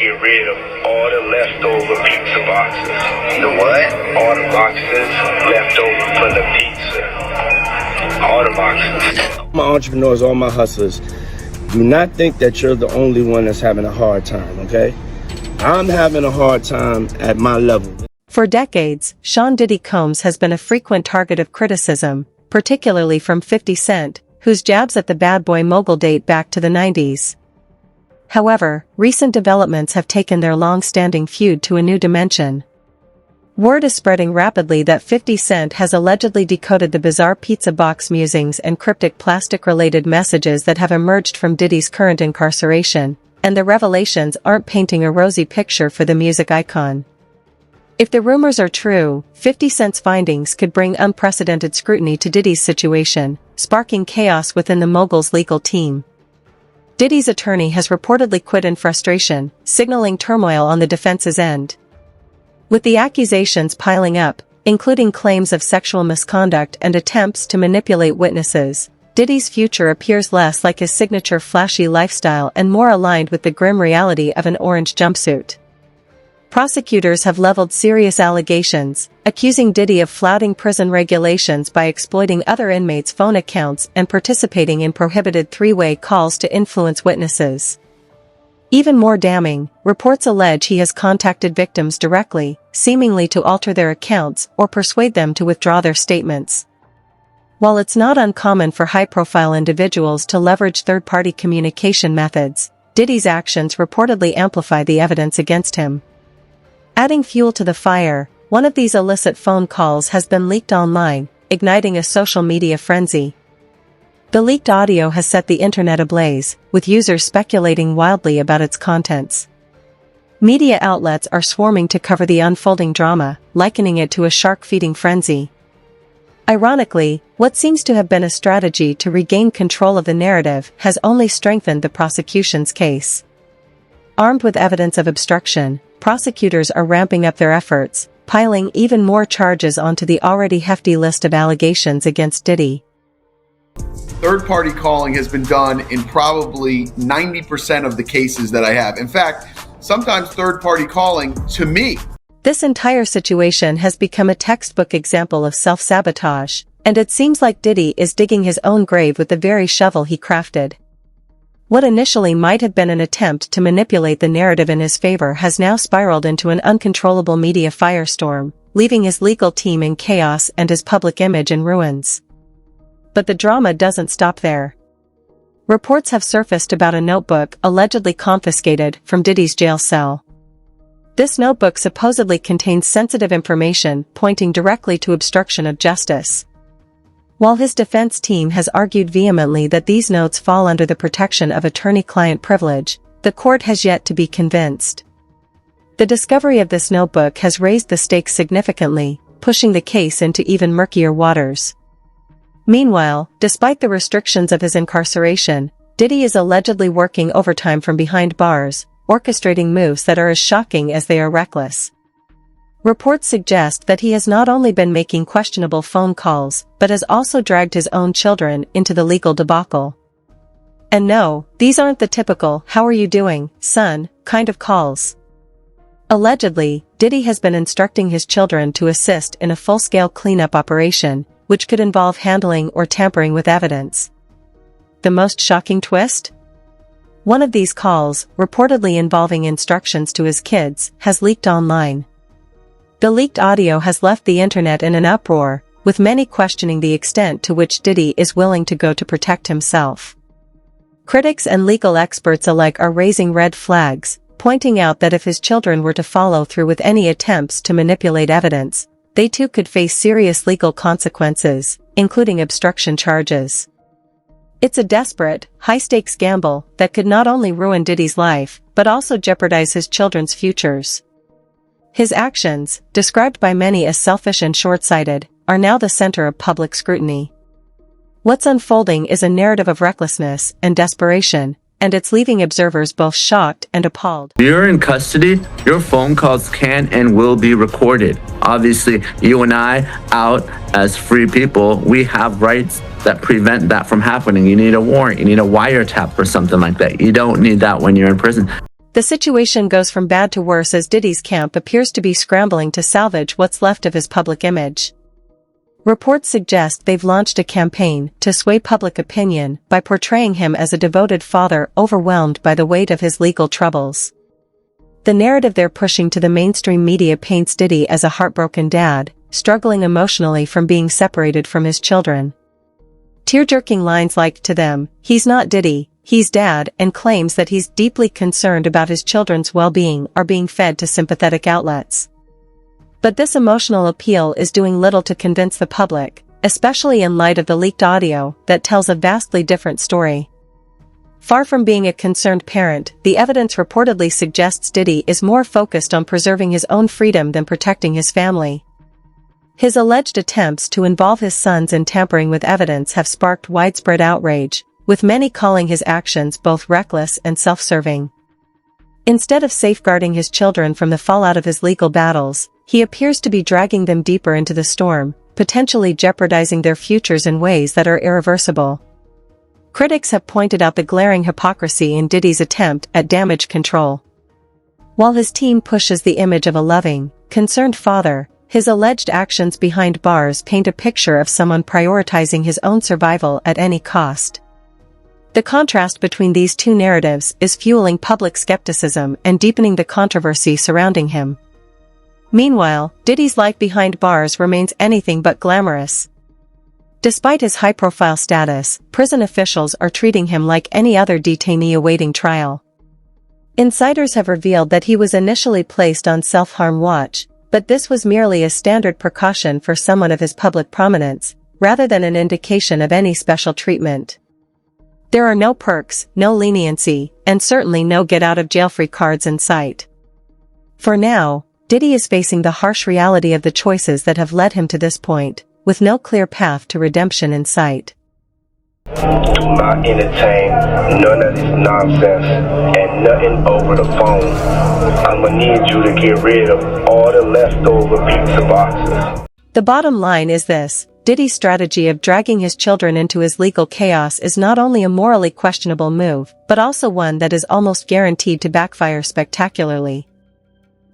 get rid of all the leftover pizza boxes. The what? All the boxes left over from the pizza. All the boxes. My entrepreneurs, all my hustlers, do not think that you're the only one that's having a hard time, okay? I'm having a hard time at my level. For decades, Sean Diddy Combs has been a frequent target of criticism, particularly from 50 Cent, whose jabs at the bad boy mogul date back to the 90s. However, recent developments have taken their long-standing feud to a new dimension. Word is spreading rapidly that 50 Cent has allegedly decoded the bizarre pizza box musings and cryptic plastic-related messages that have emerged from Diddy's current incarceration, and the revelations aren't painting a rosy picture for the music icon. If the rumors are true, 50 Cent's findings could bring unprecedented scrutiny to Diddy's situation, sparking chaos within the mogul's legal team. Diddy's attorney has reportedly quit in frustration, signaling turmoil on the defense's end. With the accusations piling up, including claims of sexual misconduct and attempts to manipulate witnesses, Diddy's future appears less like his signature flashy lifestyle and more aligned with the grim reality of an orange jumpsuit. Prosecutors have leveled serious allegations, accusing Diddy of flouting prison regulations by exploiting other inmates' phone accounts and participating in prohibited three-way calls to influence witnesses. Even more damning, reports allege he has contacted victims directly, seemingly to alter their accounts or persuade them to withdraw their statements. While it's not uncommon for high-profile individuals to leverage third-party communication methods, Diddy's actions reportedly amplify the evidence against him. Adding fuel to the fire, one of these illicit phone calls has been leaked online, igniting a social media frenzy. The leaked audio has set the internet ablaze, with users speculating wildly about its contents. Media outlets are swarming to cover the unfolding drama, likening it to a shark-feeding frenzy. Ironically, what seems to have been a strategy to regain control of the narrative has only strengthened the prosecution's case. Armed with evidence of obstruction, prosecutors are ramping up their efforts, piling even more charges onto the already hefty list of allegations against Diddy. Third-party calling has been done in probably 90% of the cases that I have. In fact, sometimes third-party calling to me. This entire situation has become a textbook example of self-sabotage, and it seems like Diddy is digging his own grave with the very shovel he crafted. What initially might have been an attempt to manipulate the narrative in his favor has now spiraled into an uncontrollable media firestorm, leaving his legal team in chaos and his public image in ruins. But the drama doesn't stop there. Reports have surfaced about a notebook allegedly confiscated from Diddy's jail cell. This notebook supposedly contains sensitive information pointing directly to obstruction of justice. While his defense team has argued vehemently that these notes fall under the protection of attorney-client privilege, the court has yet to be convinced. The discovery of this notebook has raised the stakes significantly, pushing the case into even murkier waters. Meanwhile, despite the restrictions of his incarceration, Diddy is allegedly working overtime from behind bars, orchestrating moves that are as shocking as they are reckless. Reports suggest that he has not only been making questionable phone calls, but has also dragged his own children into the legal debacle. And no, these aren't the typical "how are you doing, son" kind of calls. Allegedly, Diddy has been instructing his children to assist in a full-scale cleanup operation, which could involve handling or tampering with evidence. The most shocking twist? One of these calls, reportedly involving instructions to his kids, has leaked online. The leaked audio has left the internet in an uproar, with many questioning the extent to which Diddy is willing to go to protect himself. Critics and legal experts alike are raising red flags, pointing out that if his children were to follow through with any attempts to manipulate evidence, they too could face serious legal consequences, including obstruction charges. It's a desperate, high-stakes gamble that could not only ruin Diddy's life, but also jeopardize his children's futures. His actions, described by many as selfish and short-sighted, are now the center of public scrutiny. What's unfolding is a narrative of recklessness and desperation, and it's leaving observers both shocked and appalled. If you're in custody, your phone calls can and will be recorded. Obviously, you and I, out as free people, we have rights that prevent that from happening. You need a warrant, you need a wiretap or something like that. You don't need that when you're in prison. The situation goes from bad to worse as Diddy's camp appears to be scrambling to salvage what's left of his public image. Reports suggest they've launched a campaign to sway public opinion by portraying him as a devoted father overwhelmed by the weight of his legal troubles. The narrative they're pushing to the mainstream media paints Diddy as a heartbroken dad, struggling emotionally from being separated from his children. Tear-jerking lines like "To them, he's not Diddy, he's dad," and claims that he's deeply concerned about his children's well-being are being fed to sympathetic outlets. But this emotional appeal is doing little to convince the public, especially in light of the leaked audio that tells a vastly different story. Far from being a concerned parent, the evidence reportedly suggests Diddy is more focused on preserving his own freedom than protecting his family. His alleged attempts to involve his sons in tampering with evidence have sparked widespread outrage, with many calling his actions both reckless and self-serving. Instead of safeguarding his children from the fallout of his legal battles, he appears to be dragging them deeper into the storm, potentially jeopardizing their futures in ways that are irreversible. Critics have pointed out the glaring hypocrisy in Diddy's attempt at damage control. While his team pushes the image of a loving, concerned father, his alleged actions behind bars paint a picture of someone prioritizing his own survival at any cost. The contrast between these two narratives is fueling public skepticism and deepening the controversy surrounding him. Meanwhile, Diddy's life behind bars remains anything but glamorous. Despite his high-profile status, prison officials are treating him like any other detainee awaiting trial. Insiders have revealed that he was initially placed on self-harm watch, but this was merely a standard precaution for someone of his public prominence, rather than an indication of any special treatment. There are no perks, no leniency, and certainly no get-out-of-jail-free cards in sight. For now, Diddy is facing the harsh reality of the choices that have led him to this point, with no clear path to redemption in sight. Do not entertain none of this nonsense and nothing over the phone. I'ma need you to get rid of all the leftover pizza boxes. The bottom line is this: Diddy's strategy of dragging his children into his legal chaos is not only a morally questionable move, but also one that is almost guaranteed to backfire spectacularly.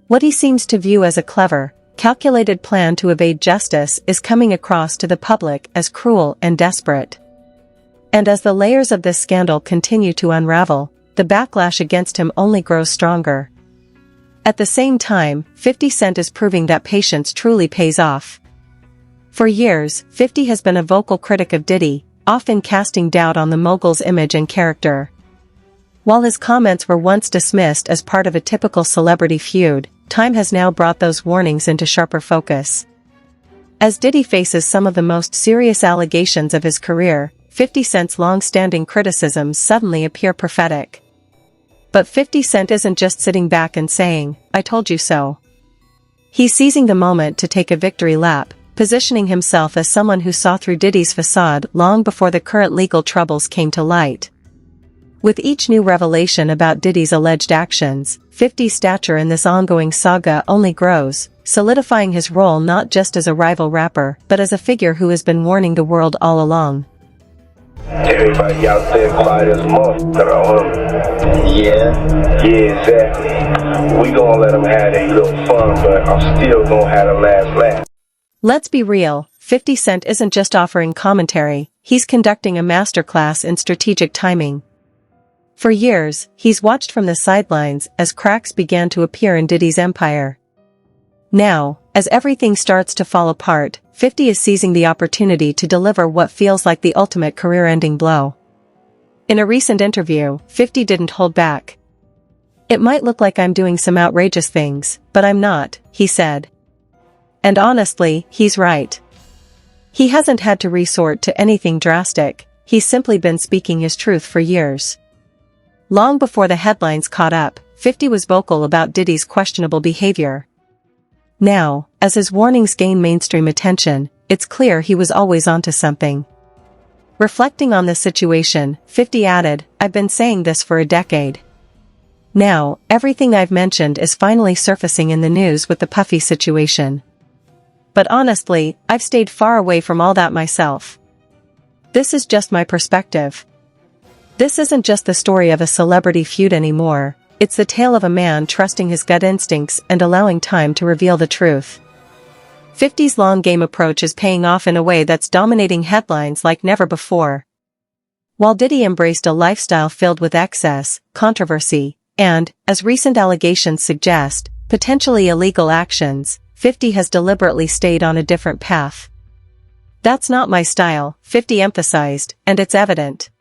What he seems to view as a clever, calculated plan to evade justice is coming across to the public as cruel and desperate. And as the layers of this scandal continue to unravel, the backlash against him only grows stronger. At the same time, 50 Cent is proving that patience truly pays off. For years, 50 has been a vocal critic of Diddy, often casting doubt on the mogul's image and character. While his comments were once dismissed as part of a typical celebrity feud, time has now brought those warnings into sharper focus. As Diddy faces some of the most serious allegations of his career, 50 Cent's long-standing criticisms suddenly appear prophetic. But 50 Cent isn't just sitting back and saying, "I told you so." He's seizing the moment to take a victory lap, positioning himself as someone who saw through Diddy's facade long before the current legal troubles came to light. With each new revelation about Diddy's alleged actions, 50's stature in this ongoing saga only grows, solidifying his role not just as a rival rapper, but as a figure who has been warning the world all along. Everybody out there quiet as a motherfucker on him. Yeah, exactly. We gonna let them have their little fun, but I'm still gonna have the last laugh. Let's be real, 50 Cent isn't just offering commentary, he's conducting a masterclass in strategic timing. For years, he's watched from the sidelines as cracks began to appear in Diddy's empire. Now, as everything starts to fall apart, 50 is seizing the opportunity to deliver what feels like the ultimate career-ending blow. In a recent interview, 50 didn't hold back. "It might look like I'm doing some outrageous things, but I'm not," he said. And honestly, he's right. He hasn't had to resort to anything drastic, he's simply been speaking his truth for years. Long before the headlines caught up, 50 was vocal about Diddy's questionable behavior. Now, as his warnings gain mainstream attention, it's clear he was always onto something. Reflecting on the situation, 50 added, "I've been saying this for a decade. Now, everything I've mentioned is finally surfacing in the news with the Puffy situation. But honestly, I've stayed far away from all that myself. This is just my perspective. This isn't just the story of a celebrity feud anymore, It's the tale of a man trusting his gut instincts and allowing time to reveal the truth. 50's long game approach is paying off in a way that's dominating headlines like never before. While Diddy embraced a lifestyle filled with excess, controversy, and, as recent allegations suggest, potentially illegal actions, 50 has deliberately stayed on a different path. "That's not my style," 50 emphasized, and it's evident.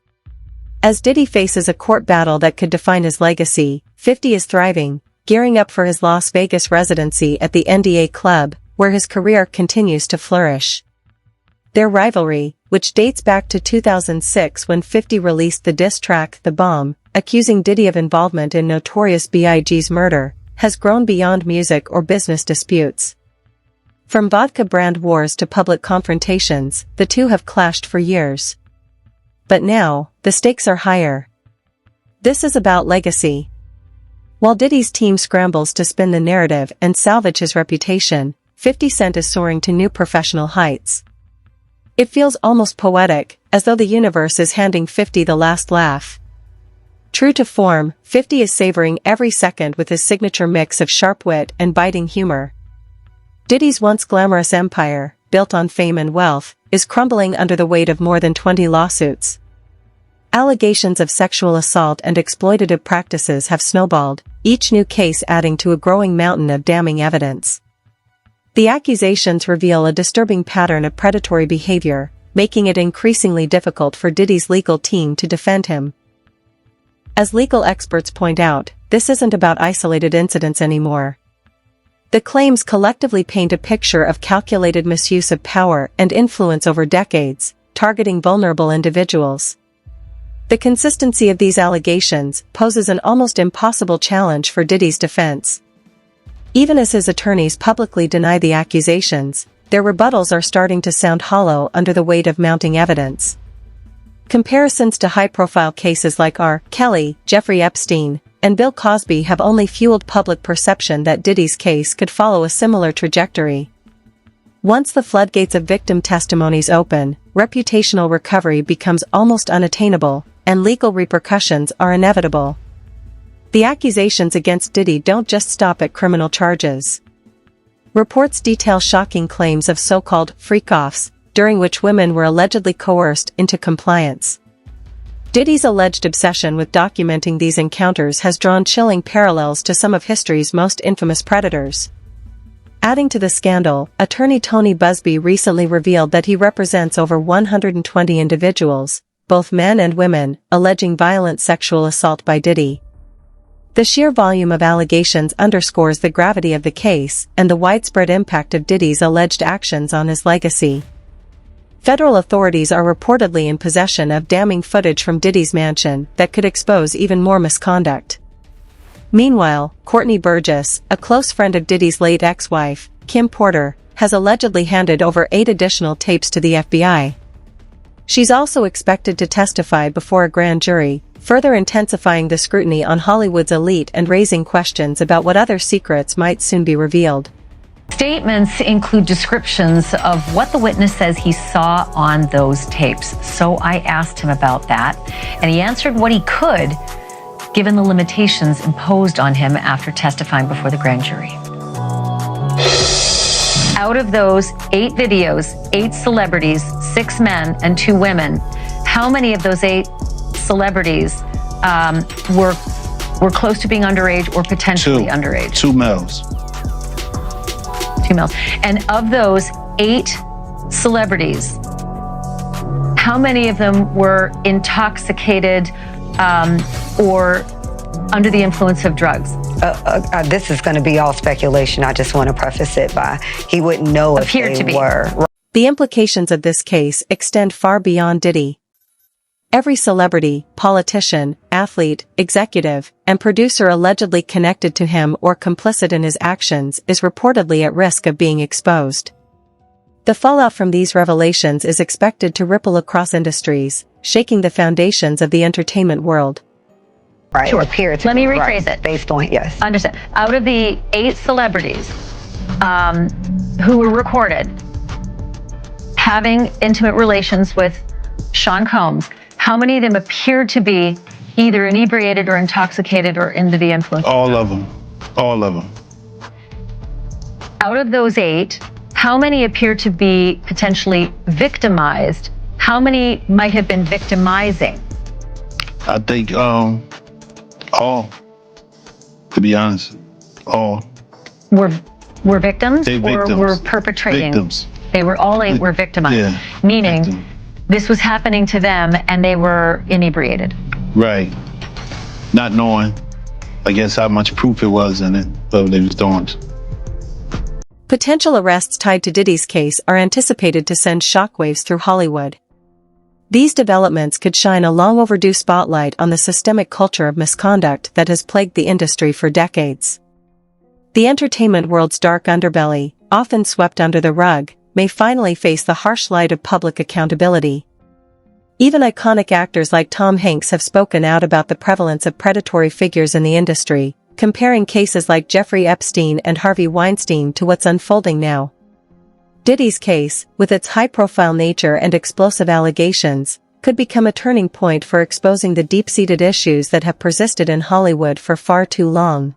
As Diddy faces a court battle that could define his legacy, 50 is thriving, gearing up for his Las Vegas residency at the NDA Club, where his career continues to flourish. Their rivalry, which dates back to 2006 when 50 released the diss track The Bomb, accusing Diddy of involvement in Notorious B.I.G.'s murder, has grown beyond music or business disputes. From vodka brand wars to public confrontations, the two have clashed for years. But now, the stakes are higher. This is about legacy. While Diddy's team scrambles to spin the narrative and salvage his reputation, 50 Cent is soaring to new professional heights. It feels almost poetic, as though the universe is handing 50 the last laugh. True to form, 50 is savoring every second with his signature mix of sharp wit and biting humor. Diddy's once glamorous empire, built on fame and wealth, is crumbling under the weight of more than 20 lawsuits. Allegations of sexual assault and exploitative practices have snowballed, each new case adding to a growing mountain of damning evidence. The accusations reveal a disturbing pattern of predatory behavior, making it increasingly difficult for Diddy's legal team to defend him. As legal experts point out, this isn't about isolated incidents anymore. The claims collectively paint a picture of calculated misuse of power and influence over decades, targeting vulnerable individuals. The consistency of these allegations poses an almost impossible challenge for Diddy's defense. Even as his attorneys publicly deny the accusations, their rebuttals are starting to sound hollow under the weight of mounting evidence. Comparisons to high-profile cases like R. Kelly, Jeffrey Epstein, and Bill Cosby have only fueled public perception that Diddy's case could follow a similar trajectory. Once the floodgates of victim testimonies open, reputational recovery becomes almost unattainable, and legal repercussions are inevitable. The accusations against Diddy don't just stop at criminal charges. Reports detail shocking claims of so-called freak-offs, during which women were allegedly coerced into compliance. Diddy's alleged obsession with documenting these encounters has drawn chilling parallels to some of history's most infamous predators. Adding to the scandal, attorney Tony Busby recently revealed that he represents over 120 individuals, both men and women, alleging violent sexual assault by Diddy. The sheer volume of allegations underscores the gravity of the case and the widespread impact of Diddy's alleged actions on his legacy. Federal authorities are reportedly in possession of damning footage from Diddy's mansion that could expose even more misconduct. Meanwhile, Courtney Burgess, a close friend of Diddy's late ex-wife, Kim Porter, has allegedly handed over 8 additional tapes to the FBI. She's also expected to testify before a grand jury, further intensifying the scrutiny on Hollywood's elite and raising questions about what other secrets might soon be revealed. Statements include descriptions of what the witness says he saw on those tapes. So I asked him about that, and he answered what he could, given the limitations imposed on him after testifying before the grand jury. Out of those 8 videos, 8 celebrities, 6 men and 2 women, how many of those 8 celebrities were close to being underage or potentially underage? 2 males. 2 males. And of those 8 celebrities, how many of them were intoxicated or under the influence of drugs? This is going to be all speculation. I just want to preface it by he wouldn't know if they were. The implications of this case extend far beyond Diddy. Every celebrity, politician, athlete, executive, and producer allegedly connected to him or complicit in his actions is reportedly at risk of being exposed. The fallout from these revelations is expected to ripple across industries, shaking the foundations of the entertainment world. Right. Sure. Let me rephrase it. Based on, yes. Understand. Out of the 8 celebrities who were recorded having intimate relations with Sean Combs, how many of them appeared to be Either inebriated or intoxicated or under the influence? All of them. All of them. Out of those 8, how many appear to be potentially victimized? How many might have been victimizing? I think all. To be honest, all. Were victims They or victims. were perpetrating? Victims. They were all 8 were victimized. Yeah. Meaning Victim. this was happening to them and they were inebriated. Right. Not knowing, I guess, how much proof it was in it, but they was doing. Potential arrests tied to Diddy's case are anticipated to send shockwaves through Hollywood. These developments could shine a long overdue spotlight on the systemic culture of misconduct that has plagued the industry for decades. The entertainment world's dark underbelly, often swept under the rug, may finally face the harsh light of public accountability. Even iconic actors like Tom Hanks have spoken out about the prevalence of predatory figures in the industry, comparing cases like Jeffrey Epstein and Harvey Weinstein to what's unfolding now. Diddy's case, with its high-profile nature and explosive allegations, could become a turning point for exposing the deep-seated issues that have persisted in Hollywood for far too long.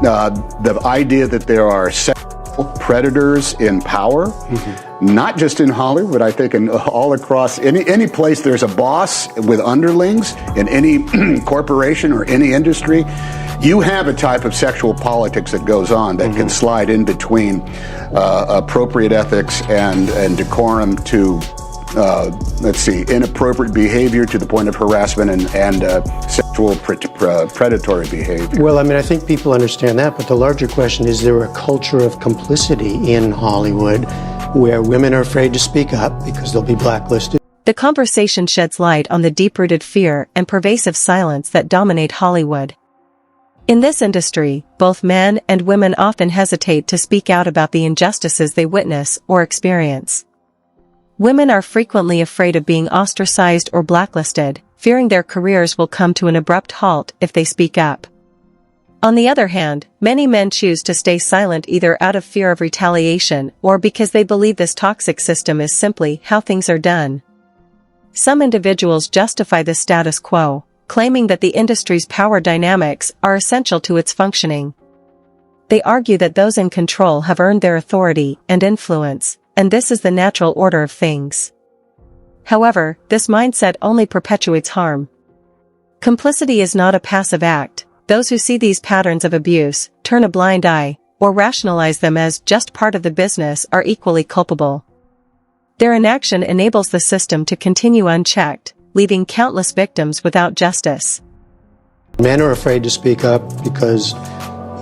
The idea that there are sexual predators in power, not just in Hollywood, I think all across any place there's a boss with underlings in any corporation or any industry, you have a type of sexual politics that goes on that can slide in between appropriate ethics and decorum to, inappropriate behavior to the point of harassment and sexual predatory behavior. Well, I mean, I think people understand that, but the larger question is there a culture of complicity in Hollywood where women are afraid to speak up because they'll be blacklisted? The conversation sheds light on the deep-rooted fear and pervasive silence that dominate Hollywood. In this industry, both men and women often hesitate to speak out about the injustices they witness or experience. Women are frequently afraid of being ostracized or blacklisted, fearing their careers will come to an abrupt halt if they speak up. On the other hand, many men choose to stay silent either out of fear of retaliation or because they believe this toxic system is simply how things are done. Some individuals justify the status quo, claiming that the industry's power dynamics are essential to its functioning. They argue that those in control have earned their authority and influence, and this is the natural order of things. However, this mindset only perpetuates harm. Complicity is not a passive act. Those who see these patterns of abuse, turn a blind eye, or rationalize them as just part of the business are equally culpable. Their inaction enables the system to continue unchecked, leaving countless victims without justice. Men are afraid to speak up because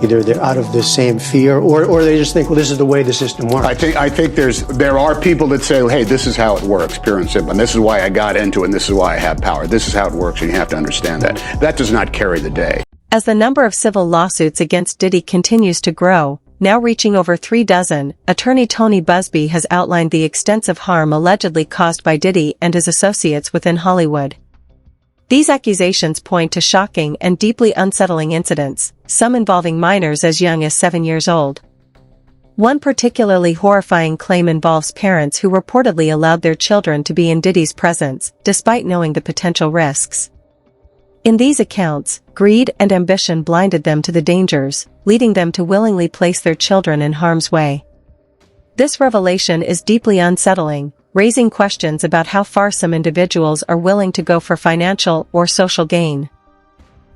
either they're out of the same fear or they just think, well, this is the way the system works. I think there are people that say, hey, this is how it works, pure and simple, and this is why I got into it, and this is why I have power. This is how it works, and you have to understand that. That does not carry the day. As the number of civil lawsuits against Diddy continues to grow, now reaching over 36, attorney Tony Busby has outlined the extensive harm allegedly caused by Diddy and his associates within Hollywood. These accusations point to shocking and deeply unsettling incidents, some involving minors as young as 7 years old. One particularly horrifying claim involves parents who reportedly allowed their children to be in Diddy's presence, despite knowing the potential risks. In these accounts, greed and ambition blinded them to the dangers, leading them to willingly place their children in harm's way. This revelation is deeply unsettling, raising questions about how far some individuals are willing to go for financial or social gain.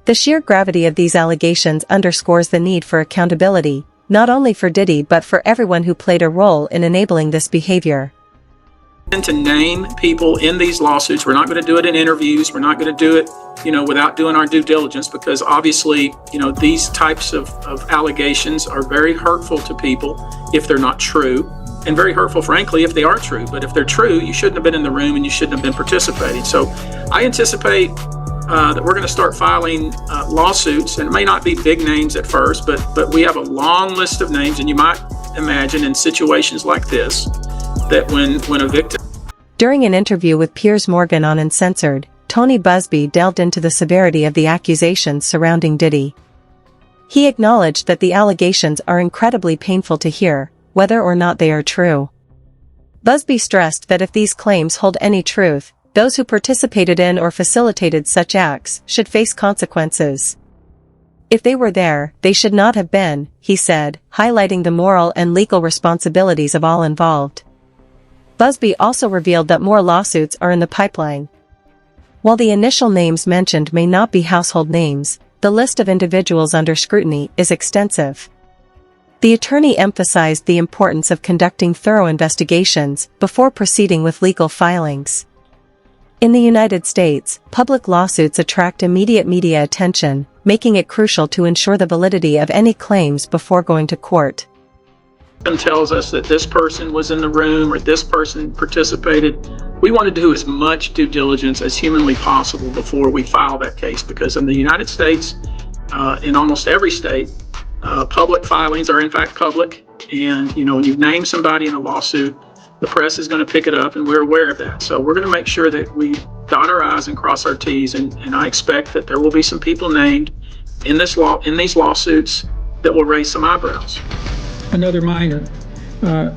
The sheer gravity of these allegations underscores the need for accountability, not only for Diddy but for everyone who played a role in enabling this behavior. To name people in these lawsuits. We're not going to do it in interviews. We're not going to do it, without doing our due diligence, because obviously, these types of allegations are very hurtful to people if they're not true, and very hurtful, frankly, if they are true. But if they're true, you shouldn't have been in the room and you shouldn't have been participating. So I anticipate that we're going to start filing lawsuits, and it may not be big names at first, but we have a long list of names, and you might imagine in situations like this, that when a victim... During an interview with Piers Morgan on Uncensored, Tony Busby delved into the severity of the accusations surrounding Diddy. He acknowledged that the allegations are incredibly painful to hear, whether or not they are true. Busby stressed that if these claims hold any truth, those who participated in or facilitated such acts should face consequences. If they were there, they should not have been, he said, highlighting the moral and legal responsibilities of all involved. Busby also revealed that more lawsuits are in the pipeline. While the initial names mentioned may not be household names, the list of individuals under scrutiny is extensive. The attorney emphasized the importance of conducting thorough investigations before proceeding with legal filings. In the United States, public lawsuits attract immediate media attention, making it crucial to ensure the validity of any claims before going to court. And tells us that this person was in the room or this person participated. We want to do as much due diligence as humanly possible before we file that case, because in the United States, in almost every state, public filings are in fact public. And when you name somebody in a lawsuit, the press is going to pick it up, and we're aware of that. So we're going to make sure that we dot our I's and cross our T's, and I expect that there will be some people named in these lawsuits that will raise some eyebrows. Another minor,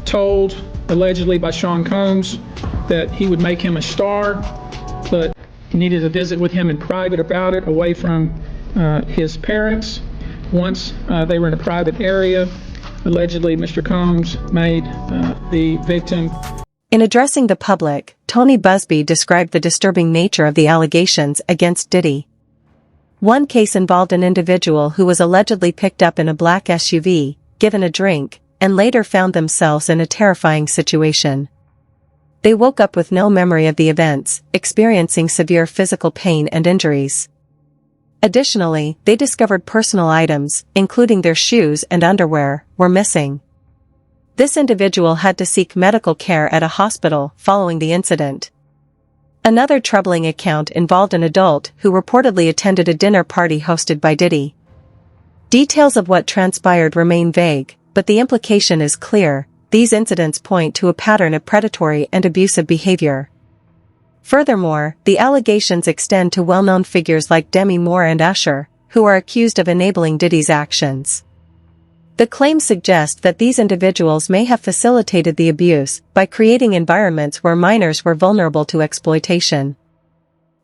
told allegedly by Sean Combs that he would make him a star, but he needed to visit with him in private about it, away from his parents. Once they were in a private area, allegedly Mr. Combs made the victim. In addressing the public, Tony Busby described the disturbing nature of the allegations against Diddy. One case involved an individual who was allegedly picked up in a black SUV, given a drink, and later found themselves in a terrifying situation. They woke up with no memory of the events, experiencing severe physical pain and injuries. Additionally, they discovered personal items, including their shoes and underwear, were missing. This individual had to seek medical care at a hospital following the incident. Another troubling account involved an adult who reportedly attended a dinner party hosted by Diddy. Details of what transpired remain vague, but the implication is clear: these incidents point to a pattern of predatory and abusive behavior. Furthermore, the allegations extend to well-known figures like Demi Moore and Usher, who are accused of enabling Diddy's actions. The claims suggest that these individuals may have facilitated the abuse by creating environments where minors were vulnerable to exploitation.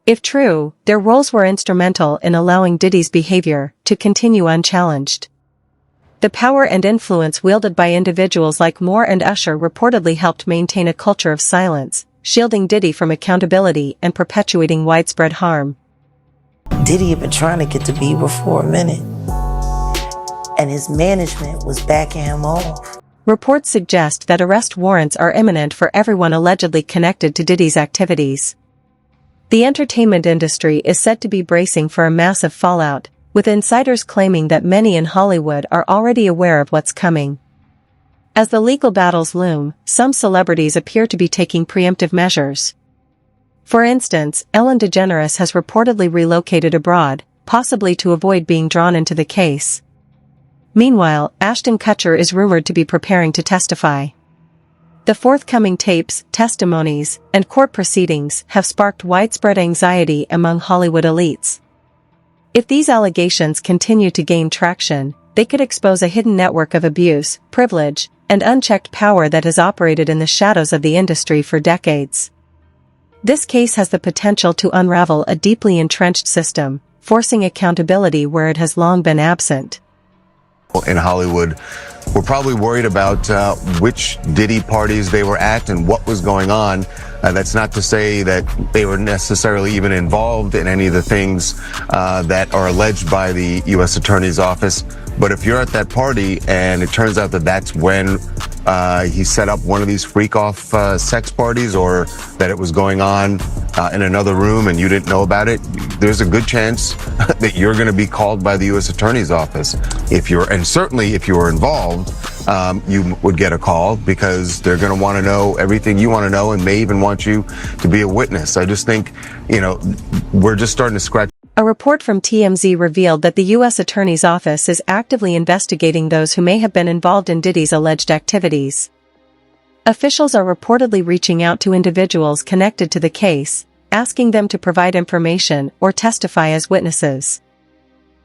If true, their roles were instrumental in allowing Diddy's behavior to continue unchallenged. The power and influence wielded by individuals like Moore and Usher reportedly helped maintain a culture of silence, shielding Diddy from accountability and perpetuating widespread harm. Diddy had been trying to get to Bieber for a minute, and his management was backing him off. Reports suggest that arrest warrants are imminent for everyone allegedly connected to Diddy's activities. The entertainment industry is said to be bracing for a massive fallout, with insiders claiming that many in Hollywood are already aware of what's coming. As the legal battles loom, some celebrities appear to be taking preemptive measures. For instance, Ellen DeGeneres has reportedly relocated abroad, possibly to avoid being drawn into the case. Meanwhile, Ashton Kutcher is rumored to be preparing to testify. The forthcoming tapes, testimonies, and court proceedings have sparked widespread anxiety among Hollywood elites. If these allegations continue to gain traction, they could expose a hidden network of abuse, privilege, and unchecked power that has operated in the shadows of the industry for decades. This case has the potential to unravel a deeply entrenched system, forcing accountability where it has long been absent. In Hollywood, we're probably worried about which Diddy parties they were at and what was going on. That's not to say that they were necessarily even involved in any of the things that are alleged by the U.S. Attorney's Office. But if you're at that party and it turns out that that's when he set up one of these freak-off sex parties, or that it was going on in another room and you didn't know about it, there's a good chance that you're going to be called by the U.S. Attorney's Office. And certainly if you were involved, you would get a call, because they're going to want to know everything you want to know and may even want you to be a witness. I just think, we're just starting to scratch. A report from TMZ revealed that the U.S. Attorney's Office is actively investigating those who may have been involved in Diddy's alleged activities. Officials are reportedly reaching out to individuals connected to the case, asking them to provide information or testify as witnesses.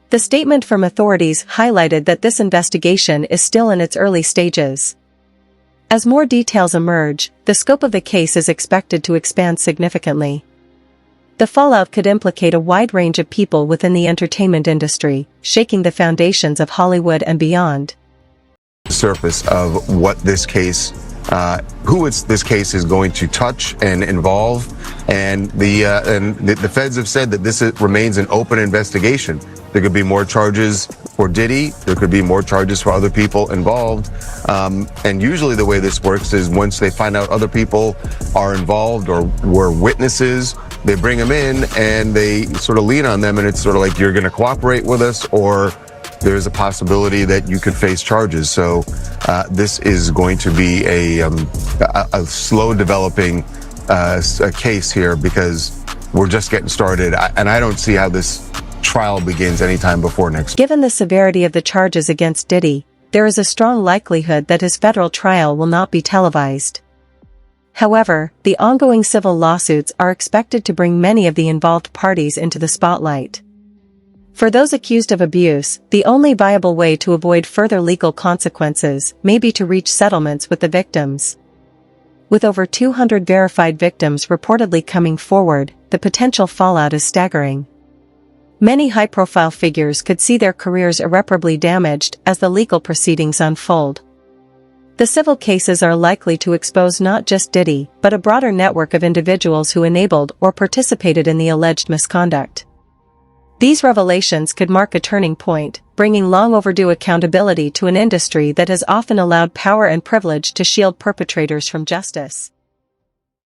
The statement from authorities highlighted that this investigation is still in its early stages. As more details emerge, the scope of the case is expected to expand significantly. The fallout could implicate a wide range of people within the entertainment industry, shaking the foundations of Hollywood and beyond. Surface of what this case, this case is going to touch and involve, and the feds have said that this remains an open investigation. There could be more charges for Diddy. There could be more charges for other people involved. And usually the way this works is once they find out other people are involved or were witnesses, they bring them in and they sort of lean on them, and it's sort of like, you're going to cooperate with us, or there's a possibility that you could face charges. So this is going to be a slow developing a case here, because we're just getting started, and I don't see how this trial begins anytime before next. Given the severity of the charges against Diddy, there is a strong likelihood that his federal trial will not be televised. However, the ongoing civil lawsuits are expected to bring many of the involved parties into the spotlight. For those accused of abuse, the only viable way to avoid further legal consequences may be to reach settlements with the victims. With over 200 verified victims reportedly coming forward, the potential fallout is staggering. Many high-profile figures could see their careers irreparably damaged as the legal proceedings unfold. The civil cases are likely to expose not just Diddy, but a broader network of individuals who enabled or participated in the alleged misconduct. These revelations could mark a turning point, bringing long-overdue accountability to an industry that has often allowed power and privilege to shield perpetrators from justice.